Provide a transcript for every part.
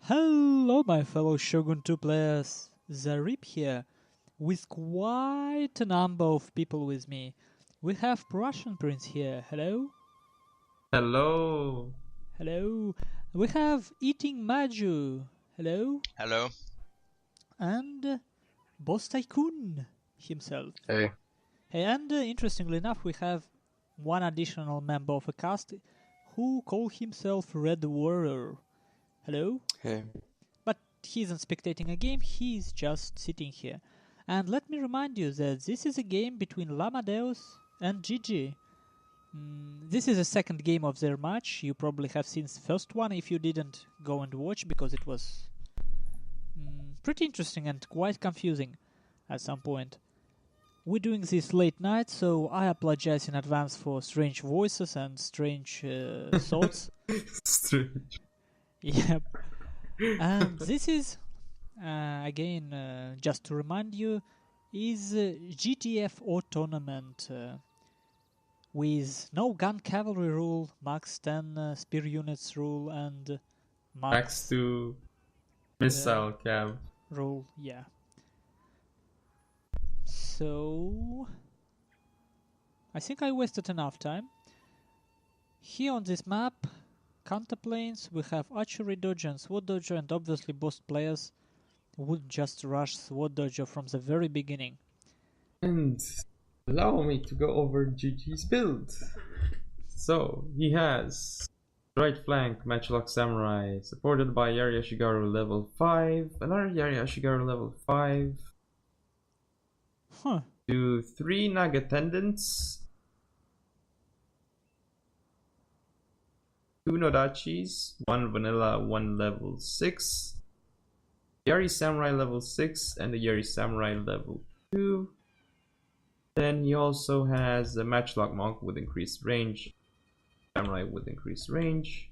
Hello, my fellow Shogun 2 players. Zaript here, with quite a number of people with me. We have Russian Prince here. Hello. Hello. Hello. We have Eating Maju. Hello. Hello. And Boss Tycoon himself. Hey. Hey, and interestingly enough, we have one additional member of a cast who calls himself Red Warrior. Hello? Hey. But he isn't spectating a game, he's just sitting here. And let me remind you that this is a game between llamadeus and Gigi. This is the second game of their match. You probably have seen the first one if you didn't go and watch, because it was pretty interesting and quite confusing at some point. We're doing this late night, so I apologize in advance for strange voices and strange thoughts. Strange. Yep. And this is, again, just to remind you, is GTFO tournament with no gun cavalry rule, max 10 spear units rule, and Max 2 missile cab rule, yeah. So, I think I wasted enough time. Here on this map, counterplanes, we have archery dodger and sword dodger, and obviously both players would just rush sword dodger from the very beginning. And allow me to go over Gigi's build. So he has right flank Matchlock Samurai, supported by Yari Ashigaru level 5, another Yari Ashigaru level 5, to 3 Nag attendants, 2 Nodachis, 1 vanilla, 1 level 6, Yari Samurai level 6, and the Yari Samurai level 2. Then he also has a Matchlock Monk with increased range, Samurai with increased range,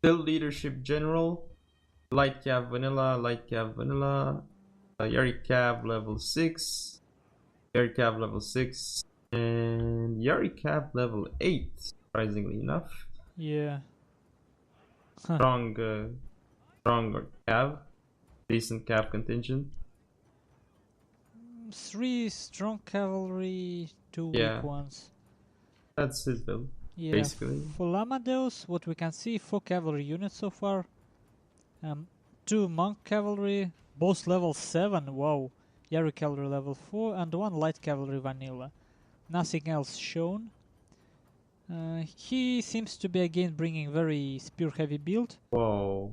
Build Leadership General, Light Cav Vanilla, Yari Cav level 6, Yari Cav level 6, and Yari Cav level 8, surprisingly enough. Yeah. Stronger Cav, decent Cav contingent. 3 strong cavalry, 2 weak ones. That's his build, Yeah, basically. for llamadeus, what we can see, 4 cavalry units so far. 2 monk cavalry, both level 7, wow. Yari cavalry level 4, and 1 light cavalry vanilla. Nothing else shown. He seems to be again bringing very spear heavy build. Whoa.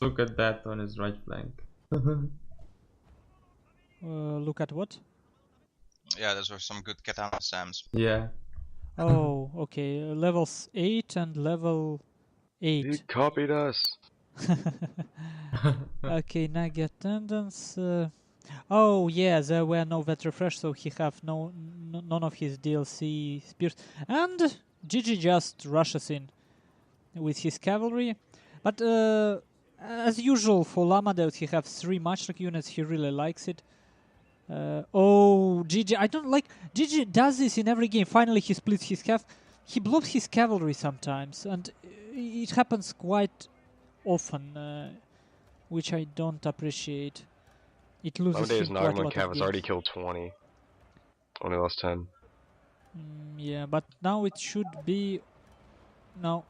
Look at that on his right flank. Look at what? Yeah, those were some good katana Sams. Yeah. Oh, okay. Levels 8 and level 8. He copied us. Okay, Nag attendance. Oh yeah, there were no vet refresh, so he have none of his DLC spears. And Gigi just rushes in with his cavalry. But as usual for llamadeus, he have 3 matchlock units. He really likes it. Oh, Gigi, I don't like... Gigi does this in every game. Finally, he splits his cav. He blocks his cavalry sometimes, and it happens quite often, which I don't appreciate. It loses Nowadays, him quite a Nagma lot Cav of has games. already killed 20. Only lost 10. Yeah, but now it should be... No,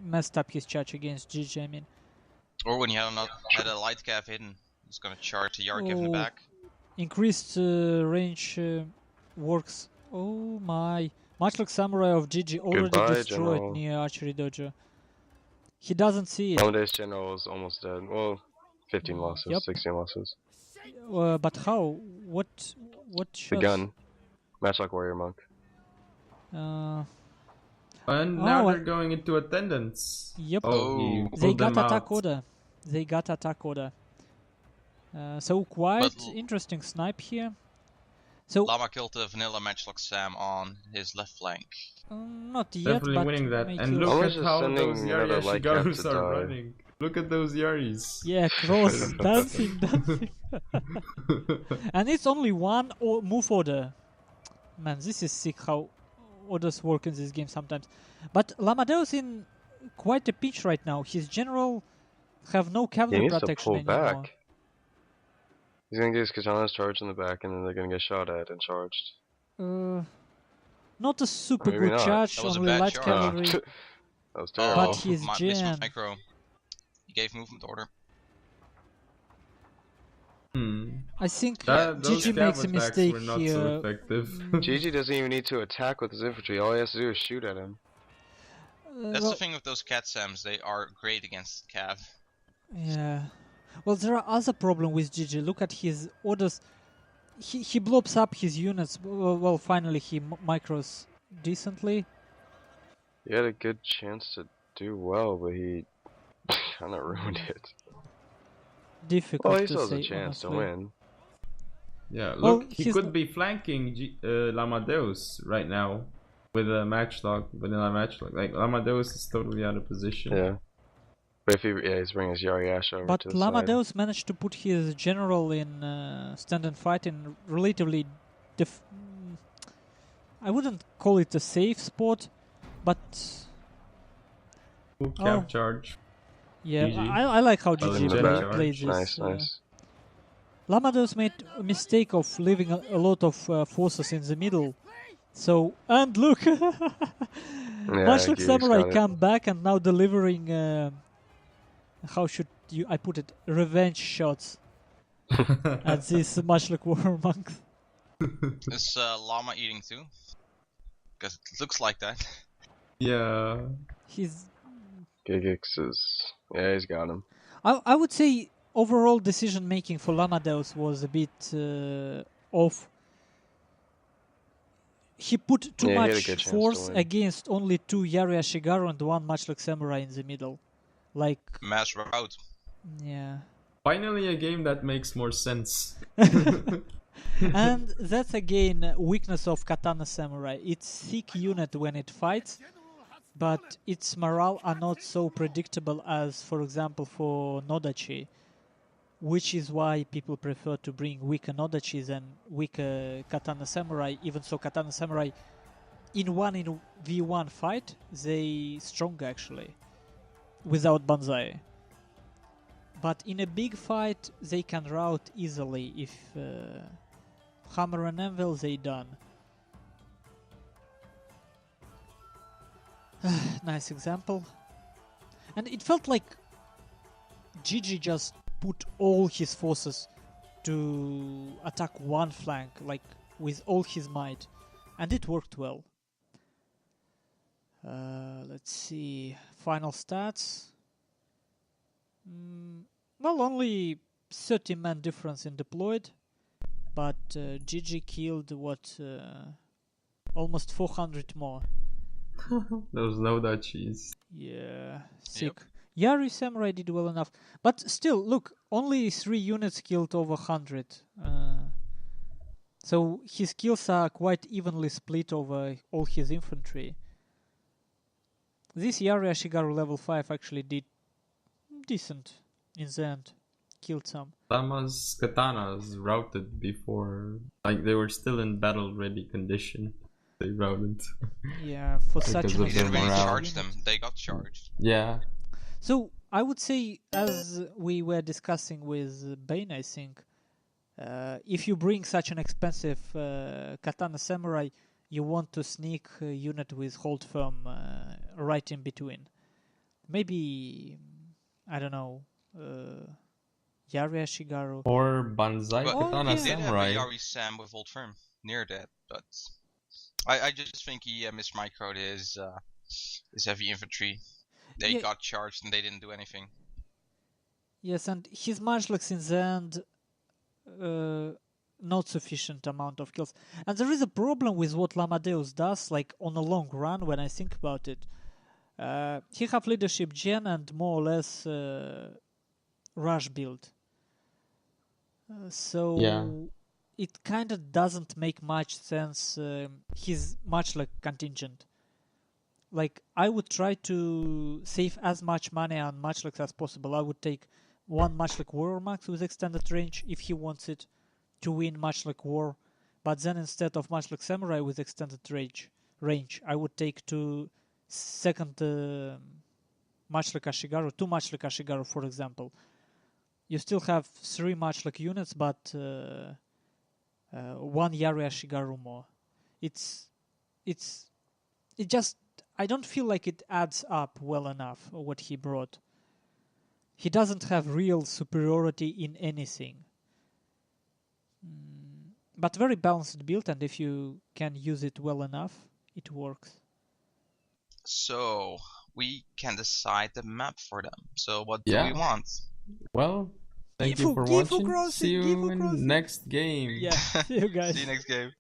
messed up his charge against Gigi, I mean. Or when you had a light cav hidden, he's gonna charge the Yari cav in the back. Increased range works. Oh my. Matchlock Samurai of Gigi already Goodbye, destroyed General. near Archery Dojo. He doesn't see it. Nowadays, General is almost dead. Well, 15 losses, Yep. 16 losses. But how? What The shots? gun. Matchlock Warrior Monk. And now they're going into attendance. Yep. Oh, he They pulled got them attack out. order. They got attack order. So quite But interesting snipe here. So Llama killed the vanilla matchlock Sam on his left flank. not yet, Definitely but winning that. may And kill. look I at was just how sending those Yari another light cap Ashigarus to are die. running. Look at those Yaris. Yeah, cross dancing. And it's only one move order. Man, this is sick how orders work in this game sometimes. But llamadeus in quite a pinch right now. His general have no He cavalry needs to protection pull anymore. back. He's gonna get his katanas charged in the back, and then they're gonna get shot at and charged. Not a super Maybe good not. charge, That was a only bad light charge. cavalry. That was Oh, terrible. But his Miss gen. Micro. He gave movement order. I think Those Gigi cav makes a attacks mistake were not here. so effective. Gigi doesn't even need to attack with his infantry. All he has to do is shoot at him. That's Well, the thing with those cat Sams. They are great against Cav. yeah. Well, there are other problem with Gigi. Look at his orders. He blows up his units. Well, finally he micros decently. He had a good chance to do well, but he kind of ruined it. Difficult Well, he to still has say, a chance honestly. to win. Yeah, Well, look, he he's could be flanking llamadeus right now with a matchlock, vanilla matchlock. Like llamadeus is totally out of position. Yeah. But if he's bringing his Yari Ash over But to the side. llamadeus managed to put his general in stand and fight in relatively I wouldn't call it a safe spot, but Full cav charge. yeah, Gigi. I like how Well, Gigi in the back. plays this. Nice, nice. llamadeus made a mistake of leaving a lot of forces in the middle. So, and look, much like Gigi's Samurai got it. come back and now delivering, how should I put it, revenge shots at this much like war monk. Is Llama eating too? Because it looks like that. Yeah. He's, Gigix is... Yeah, he's got him. I would say overall decision making for llamadeus was a bit off. He put too Yeah, he had a much good chance to force win. against only 2 Yari Ashigaru and 1 much like Samurai in the middle. Like, Mass route. yeah. Finally a game that makes more sense. And that's again weakness of Katana Samurai. It's thick unit when it fights, but its morale are not so predictable as, for example, for Nodachi, which is why people prefer to bring weaker Nodachis than weaker Katana Samurai. Even so, Katana Samurai in 1v1 fight, they strong actually, without Banzai. But in a big fight, they can rout easily if hammer and anvil, they done. Nice example. And it felt like Gigi just put all his forces to attack one flank, like with all his might. And it worked well. Let's see. Final stats. Well, only 30 man difference in deployed. But Gigi killed almost 400 more. Those no Dutchies. Yeah, sick. Yari Samurai did well enough. But still, look, only 3 units killed over 100. So his kills are quite evenly split over all his infantry. This Yari Ashigaru level 5 actually did decent in the end. Killed some. Lama's katanas routed before, like they were still in battle ready condition. They routed. Yeah, for such Because an of He their didn't really morale. charge them. They got charged. Yeah. So I would say, as we were discussing with Bane, I think, if you bring such an expensive Katana Samurai, you want to sneak a unit with hold firm right in between. Maybe, I don't know, Yari Ashigaru. Or Banzai But Katana he did have Samurai. a Yari Sam with hold firm near that, but I just think he mismicroed his heavy infantry. They Yeah. got charged and they didn't do anything. Yes, and his Majlaks in the end, not sufficient amount of kills. And there is a problem with what llamadeus does, like on a long run, when I think about it. He have leadership gen and more or less rush build. So Yeah. it kind of doesn't make much sense. He's much like contingent. Like, I would try to save as much money on matchlocks as possible. I would take one matchlock warrior max with extended range if he wants it to win matchlock war. But then instead of matchlock samurai with extended range, I would take 2 second much like Ashigaru, too much like Ashigaru, for example. You still have 3 much like units, but 1 Yari Ashigaru more. It just, I don't feel like it adds up well enough, what he brought. He doesn't have real superiority in anything. But very balanced build, and if you can use it well enough, it works. So we can decide the map for them. So what do Yeah. we want? Well, thank you for Gifu watching. crossing, See you Gifu in crossing. next game. Yeah, see you guys. See you next game.